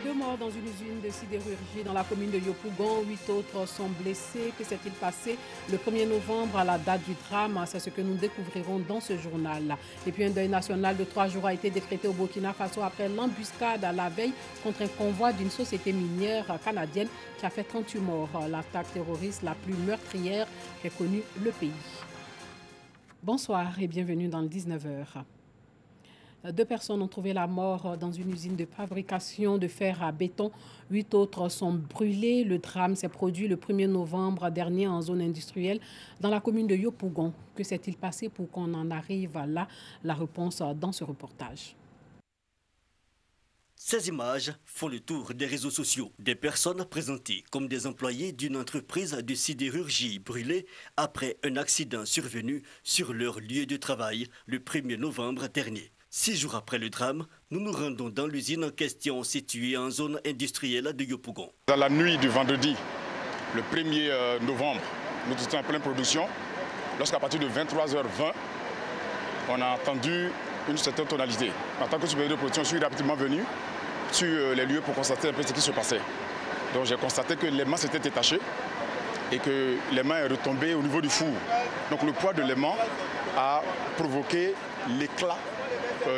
Deux morts dans une usine de sidérurgie dans la commune de Yopougon. 8 autres sont blessés. Que s'est-il passé le 1er novembre à la date du drame? C'est ce que nous découvrirons dans ce journal. Et puis un deuil national de 3 jours a été décrété au Burkina Faso après l'embuscade à la veille contre un convoi d'une société minière canadienne qui a fait 38 morts. L'attaque terroriste la plus meurtrière qu'ait connue le pays. Bonsoir et bienvenue dans le 19h. 2 personnes ont trouvé la mort dans une usine de fabrication de fer à béton. 8 autres sont brûlés. Le drame s'est produit le 1er novembre dernier en zone industrielle dans la commune de Yopougon. Que s'est-il passé pour qu'on en arrive là? La réponse dans ce reportage. Ces images font le tour des réseaux sociaux. Des personnes présentées comme des employés d'une entreprise de sidérurgie brûlée après un accident survenu sur leur lieu de travail le 1er novembre dernier. 6 jours après le drame, nous nous rendons dans l'usine en question située en zone industrielle de Yopougon. Dans la nuit du vendredi, le 1er novembre, nous étions en pleine production. Lorsqu'à partir de 23h20, on a entendu une certaine tonalité. En tant que supérieur de production, je suis rapidement venu sur les lieux pour constater un peu ce qui se passait. Donc j'ai constaté que l'aimant s'était détaché et que l'aimant est retombé au niveau du four. Donc le poids de l'aimant a provoqué l'éclat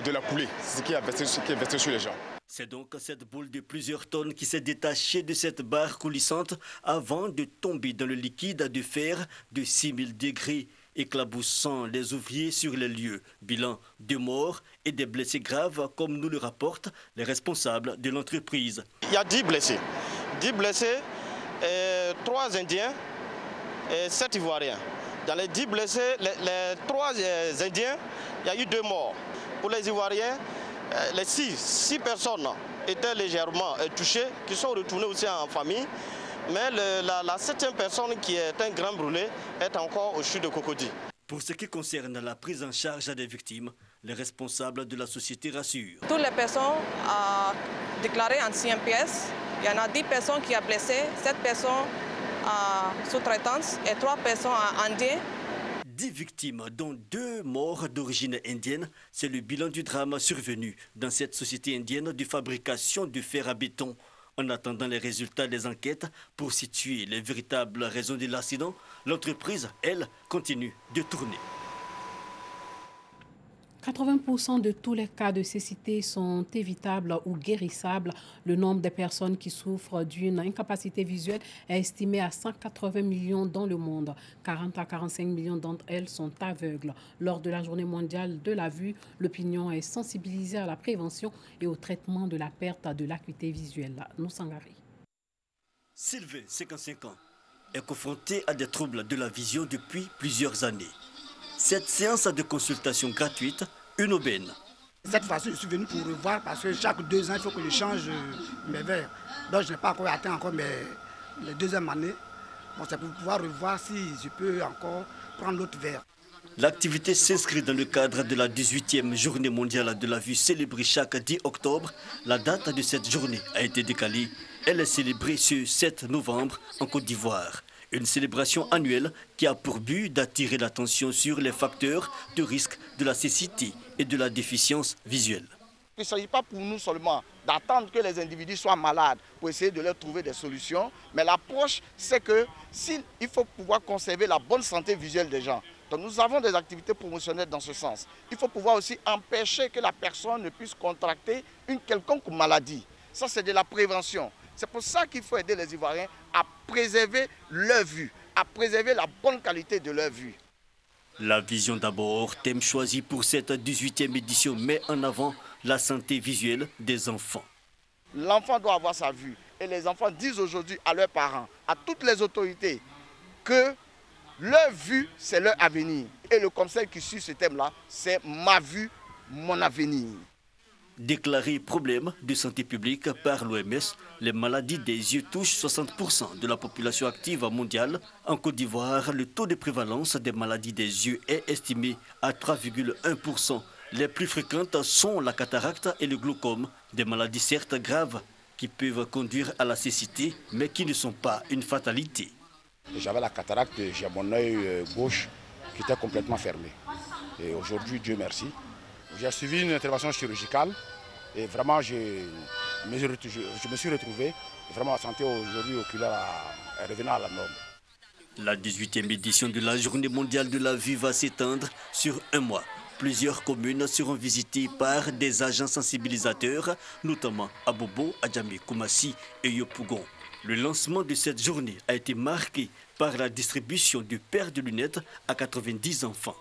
de la coulée, ce qui est versé sur les gens. C'est donc cette boule de plusieurs tonnes qui s'est détachée de cette barre coulissante avant de tomber dans le liquide de fer de 6000 degrés, éclaboussant les ouvriers sur les lieux. Bilan 2 morts et des blessés graves, comme nous le rapportent les responsables de l'entreprise. Il y a 10 blessés. 10 blessés, 3 Indiens et 7 Ivoiriens. Dans les 10 blessés, les 3 Indiens, il y a eu 2 morts. Pour les Ivoiriens, les 6 personnes étaient légèrement touchées, qui sont retournées aussi en famille. Mais la 7e personne, qui est un grand brûlé, est encore au CHU de Cocody. Pour ce qui concerne la prise en charge des victimes, les responsables de la société rassurent. Toutes les personnes déclarées en CMPS, il y en a 10 personnes qui ont blessé, 7 personnes en sous-traitance et 3 personnes en indiens. 10 victimes, dont 2 morts d'origine indienne. C'est le bilan du drame survenu dans cette société indienne de fabrication de fer à béton. En attendant les résultats des enquêtes pour situer les véritables raisons de l'accident, l'entreprise, elle, continue de tourner. 80% de tous les cas de cécité sont évitables ou guérissables. Le nombre de personnes qui souffrent d'une incapacité visuelle est estimé à 180 millions dans le monde. 40 à 45 millions d'entre elles sont aveugles. Lors de la journée mondiale de la vue, l'opinion est sensibilisée à la prévention et au traitement de la perte de l'acuité visuelle. Nous Sangari. Sylvain, 55 ans, est confronté à des troubles de la vision depuis plusieurs années. Cette séance de consultation gratuite, une aubaine. Cette fois-ci, je suis venu pour revoir parce que chaque 2 ans, il faut que je change mes verres. Donc, je n'ai pas encore atteint encore les 2e années. Bon, c'est pour pouvoir revoir si je peux encore prendre l'autre verre. L'activité s'inscrit dans le cadre de la 18e journée mondiale de la vue célébrée chaque 10 octobre. La date de cette journée a été décalée. Elle est célébrée ce 7 novembre en Côte d'Ivoire. Une célébration annuelle qui a pour but d'attirer l'attention sur les facteurs de risque de la cécité et de la déficience visuelle. Il ne s'agit pas pour nous seulement d'attendre que les individus soient malades pour essayer de leur trouver des solutions, mais l'approche, c'est qu'il faut pouvoir conserver la bonne santé visuelle des gens. Donc nous avons des activités promotionnelles dans ce sens. Il faut pouvoir aussi empêcher que la personne ne puisse contracter une quelconque maladie. Ça, c'est de la prévention. C'est pour ça qu'il faut aider les Ivoiriens à préserver leur vue, à préserver la bonne qualité de leur vue. La vision d'abord, thème choisi pour cette 18e édition, met en avant la santé visuelle des enfants. L'enfant doit avoir sa vue. Et les enfants disent aujourd'hui à leurs parents, à toutes les autorités, que leur vue, c'est leur avenir. Et le conseil qui suit ce thème-là, c'est ma vue, mon avenir. Déclaré problème de santé publique par l'OMS, les maladies des yeux touchent 60% de la population active mondiale. En Côte d'Ivoire, le taux de prévalence des maladies des yeux est estimé à 3,1%. Les plus fréquentes sont la cataracte et le glaucome, des maladies certes graves qui peuvent conduire à la cécité, mais qui ne sont pas une fatalité. J'avais la cataracte, j'ai mon œil gauche qui était complètement fermé. Et aujourd'hui, Dieu merci, j'ai suivi une intervention chirurgicale et vraiment Mais je me suis retrouvé, vraiment ma santé aujourd'hui oculaire est revenue à la norme. La 18e édition de la Journée mondiale de la vue va s'étendre sur un mois. Plusieurs communes seront visitées par des agents sensibilisateurs, notamment à Bobo, Adjamé, Koumassi et Yopougon. Le lancement de cette journée a été marqué par la distribution de paires de lunettes à 90 enfants.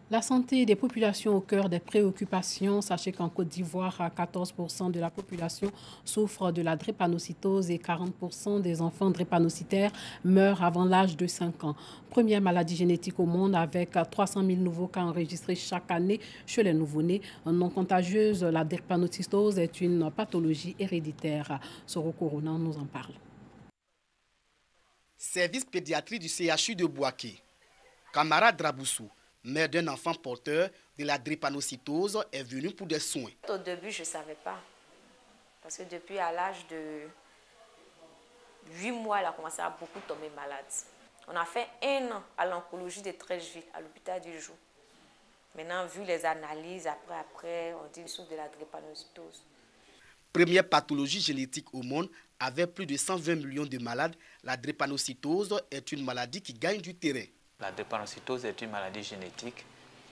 La santé des populations au cœur des préoccupations. Sachez qu'en Côte d'Ivoire, 14% de la population souffre de la drépanocytose et 40% des enfants drépanocytaires meurent avant l'âge de 5 ans. Première maladie génétique au monde avec 300 000 nouveaux cas enregistrés chaque année chez les nouveau-nés. Non contagieuse, la drépanocytose est une pathologie héréditaire. Soro Corona nous en parle. Service pédiatrie du CHU de Bouaké. Camarade Draboussou, mère d'un enfant porteur de la drépanocytose, est venue pour des soins. Au début, je ne savais pas. Parce que depuis à l'âge de 8 mois, elle a commencé à beaucoup tomber malade. On a fait 1 an à l'oncologie de Trècheville, à l'hôpital du Joux. Maintenant, vu les analyses, après, on dit qu'il souffre de la drépanocytose. Première pathologie génétique au monde, avec plus de 120 millions de malades, la drépanocytose est une maladie qui gagne du terrain. La drépanocytose est une maladie génétique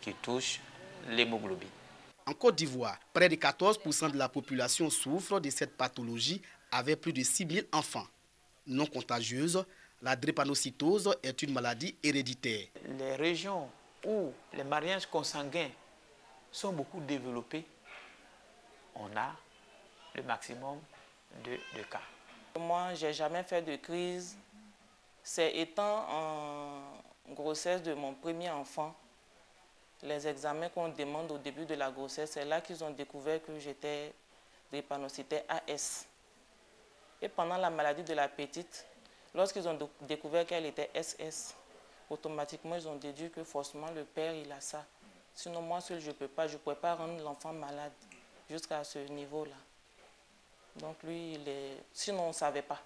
qui touche l'hémoglobine. En Côte d'Ivoire, près de 14% de la population souffre de cette pathologie avec plus de 6 000 enfants. Non contagieuse, la drépanocytose est une maladie héréditaire. Les régions où les mariages consanguins sont beaucoup développés, on a le maximum de cas. Moi, je n'ai jamais fait de crise. C'est étant en grossesse de mon premier enfant, les examens qu'on demande au début de la grossesse, c'est là qu'ils ont découvert que j'étais drépanocytaire AS. Et pendant la maladie de la petite, lorsqu'ils ont découvert qu'elle était SS, automatiquement ils ont déduit que forcément le père il a ça. Sinon moi seul je ne pourrais pas rendre l'enfant malade jusqu'à ce niveau-là. Donc lui, sinon on ne savait pas.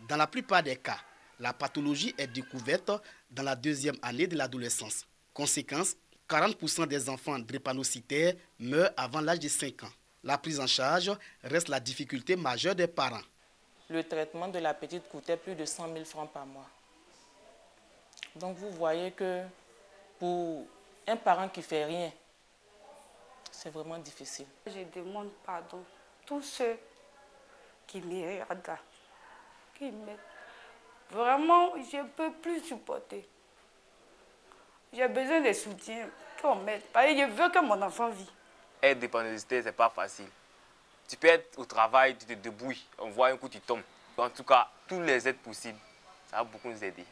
Dans la plupart des cas, la pathologie est découverte dans la 2e année de l'adolescence. Conséquence, 40% des enfants drépanocytaires meurent avant l'âge de 5 ans. La prise en charge reste la difficulté majeure des parents. Le traitement de la petite coûtait plus de 100 000 francs par mois. Donc vous voyez que pour un parent qui ne fait rien, c'est vraiment difficile. Je demande pardon à tous ceux qui me regardent, qui m'aident. Vraiment, je ne peux plus supporter. J'ai besoin de soutien, qu'on m'aide. Parce que je veux que mon enfant vive. Être drépanocytaire, ce n'est pas facile. Tu peux être au travail, tu te débrouilles, on voit un coup, tu tombes. En tout cas, tous les aides possibles, ça va beaucoup nous aider.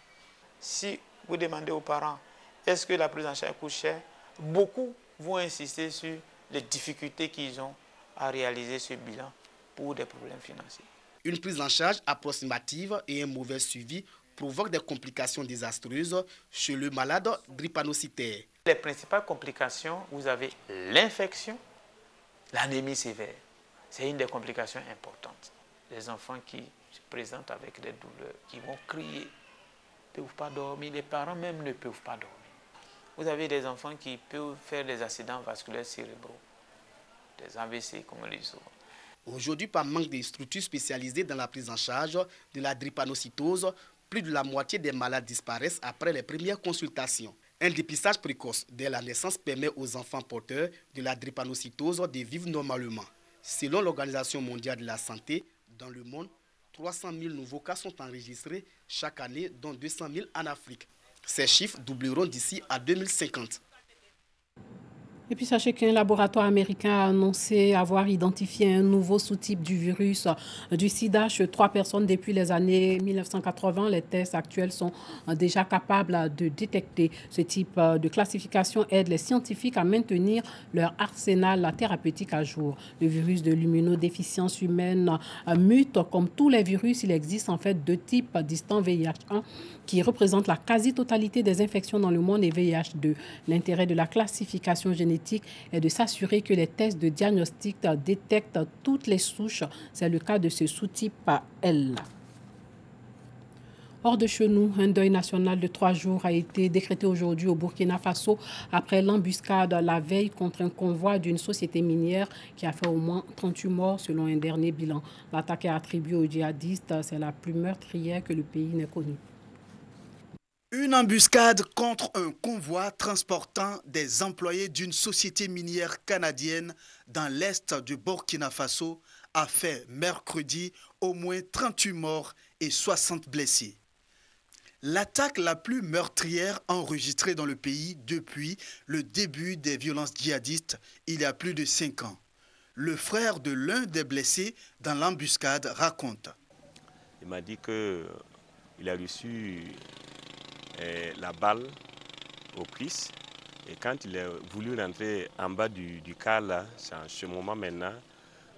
Si vous demandez aux parents, est-ce que la prise en charge coûte cher? Beaucoup vont insister sur les difficultés qu'ils ont à réaliser ce bilan pour des problèmes financiers. Une prise en charge approximative et un mauvais suivi provoquent des complications désastreuses chez le malade drépanocytaire. Les principales complications, vous avez l'infection, l'anémie sévère. C'est une des complications importantes. Les enfants qui se présentent avec des douleurs, qui vont crier, ne peuvent pas dormir, les parents même ne peuvent pas dormir. Vous avez des enfants qui peuvent faire des accidents vasculaires cérébraux, des AVC, comme on dit souvent. Aujourd'hui, par manque de structures spécialisées dans la prise en charge de la drépanocytose, plus de la moitié des malades disparaissent après les premières consultations. Un dépistage précoce dès la naissance permet aux enfants porteurs de la drépanocytose de vivre normalement. Selon l'Organisation mondiale de la santé, dans le monde, 300 000 nouveaux cas sont enregistrés chaque année, dont 200 000 en Afrique. Ces chiffres doubleront d'ici à 2050. Et puis sachez qu'un laboratoire américain a annoncé avoir identifié un nouveau sous-type du virus du sida chez 3 personnes depuis les années 1980. Les tests actuels sont déjà capables de détecter ce type de classification, aide les scientifiques à maintenir leur arsenal thérapeutique à jour. Le virus de l'immunodéficience humaine mute comme tous les virus. Il existe en fait 2 types distincts, VIH1 qui représente la quasi-totalité des infections dans le monde et VIH2. L'intérêt de la classification génétique est de s'assurer que les tests de diagnostic détectent toutes les souches. C'est le cas de ce sous-type L. Hors de chez nous, un deuil national de 3 jours a été décrété aujourd'hui au Burkina Faso après l'embuscade la veille contre un convoi d'une société minière qui a fait au moins 38 morts selon un dernier bilan. L'attaque est attribuée aux djihadistes. C'est la plus meurtrière que le pays n'ait connue. Une embuscade contre un convoi transportant des employés d'une société minière canadienne dans l'est du Burkina Faso a fait mercredi au moins 38 morts et 60 blessés. L'attaque la plus meurtrière enregistrée dans le pays depuis le début des violences djihadistes il y a plus de 5 ans. Le frère de l'un des blessés dans l'embuscade raconte. Il m'a dit qu'il a reçu la balle aux cuisses et quand il a voulu rentrer en bas du car, là, c'est en ce moment maintenant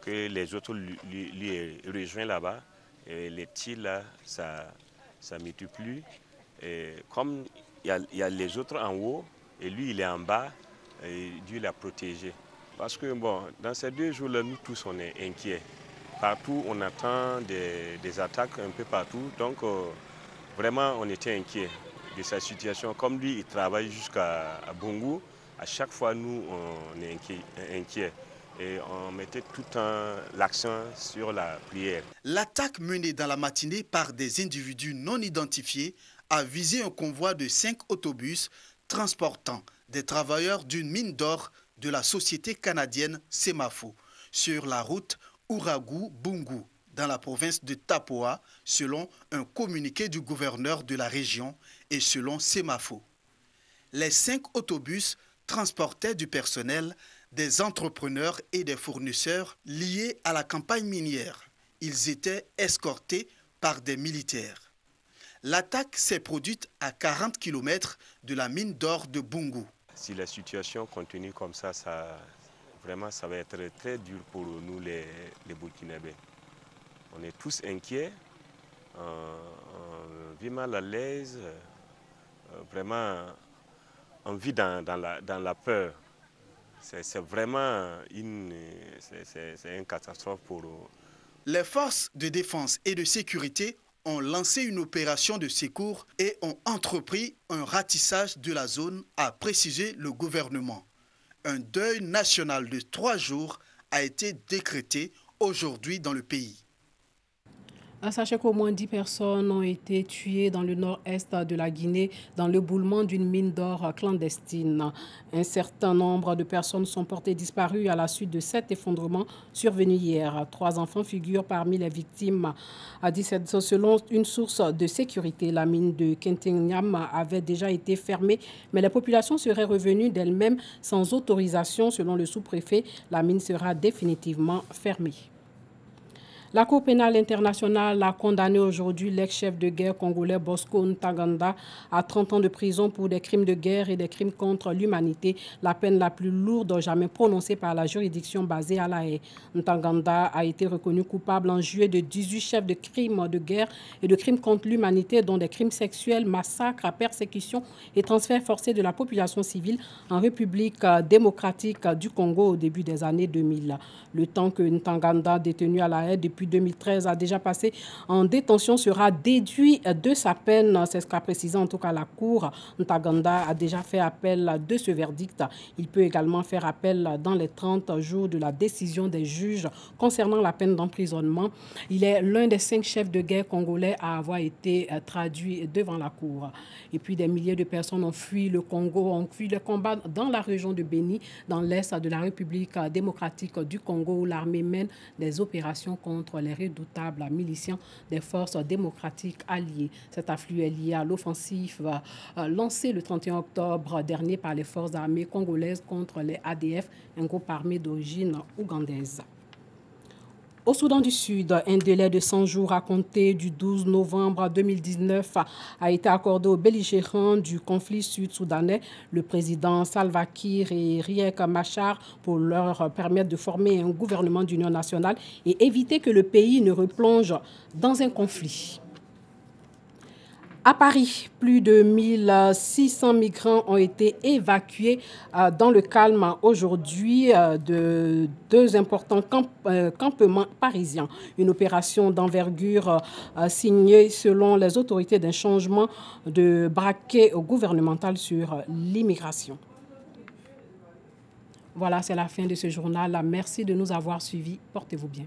que les autres lui ont rejoint là-bas. Et les tirs là, ça multiplie. Et comme il y a les autres en haut et lui il est en bas, et Dieu l'a protégé. Parce que bon, dans ces 2 jours-là, nous tous on est inquiets. Partout on attend des attaques un peu partout, donc vraiment on était inquiets de sa situation. Comme lui il travaille jusqu'à Bongo, à chaque fois nous on est inquiets. Et on mettait tout l'accent sur la prière. L'attaque menée dans la matinée par des individus non identifiés a visé un convoi de 5 autobus transportant des travailleurs d'une mine d'or de la société canadienne Semafo sur la route Ouragou-Bungu dans la province de Tapoa, selon un communiqué du gouverneur de la région et selon Semafo. Les 5 autobus transportaient du personnel, des entrepreneurs et des fournisseurs liés à la campagne minière. Ils étaient escortés par des militaires. L'attaque s'est produite à 40 km de la mine d'or de Bungu. Si la situation continue comme ça, vraiment ça va être très dur pour nous les Burkinabés. On est tous inquiets, on vit mal à l'aise, vraiment on vit dans la peur. C'est vraiment une catastrophe pour nous. Les forces de défense et de sécurité ont lancé une opération de secours et ont entrepris un ratissage de la zone, a précisé le gouvernement. Un deuil national de 3 jours a été décrété aujourd'hui dans le pays. Sachez qu'au moins 10 personnes ont été tuées dans le nord-est de la Guinée dans l'éboulement d'une mine d'or clandestine. Un certain nombre de personnes sont portées disparues à la suite de cet effondrement survenu hier. 3 enfants figurent parmi les victimes. Selon une source de sécurité, la mine de Kentingniam avait déjà été fermée, mais les populations seraient revenues d'elles-mêmes sans autorisation. Selon le sous-préfet, la mine sera définitivement fermée. La Cour pénale internationale a condamné aujourd'hui l'ex-chef de guerre congolais Bosco Ntaganda à 30 ans de prison pour des crimes de guerre et des crimes contre l'humanité, la peine la plus lourde jamais prononcée par la juridiction basée à La Haye. Ntaganda a été reconnu coupable en juillet de 18 chefs de crimes de guerre et de crimes contre l'humanité, dont des crimes sexuels, massacres, persécutions et transferts forcés de la population civile en République démocratique du Congo au début des années 2000. Le temps que Ntaganda, détenu à La Haye depuis 2013, a déjà passé en détention sera déduit de sa peine. C'est ce qu'a précisé en tout cas la Cour. Ntaganda a déjà fait appel de ce verdict. Il peut également faire appel dans les 30 jours de la décision des juges concernant la peine d'emprisonnement. Il est l'un des 5 chefs de guerre congolais à avoir été traduit devant la Cour. Et puis des milliers de personnes ont fui le Congo, ont fui le combat dans la région de Béni, dans l'est de la République démocratique du Congo, où l'armée mène des opérations contre les redoutables miliciens des forces démocratiques alliées. Cet afflux est lié à l'offensive lancée le 31 octobre dernier par les forces armées congolaises contre les ADF, un groupe armé d'origine ougandaise. Au Soudan du Sud, un délai de 100 jours à compter du 12 novembre 2019 a été accordé aux belligérants du conflit sud-soudanais, le président Salva Kiir et Riek Machar, pour leur permettre de former un gouvernement d'union nationale et éviter que le pays ne replonge dans un conflit. À Paris, plus de 1600 migrants ont été évacués dans le calme aujourd'hui de deux importants campements parisiens. Une opération d'envergure signée selon les autorités d'un changement de braquet gouvernemental sur l'immigration. Voilà, c'est la fin de ce journal. Merci de nous avoir suivis. Portez-vous bien.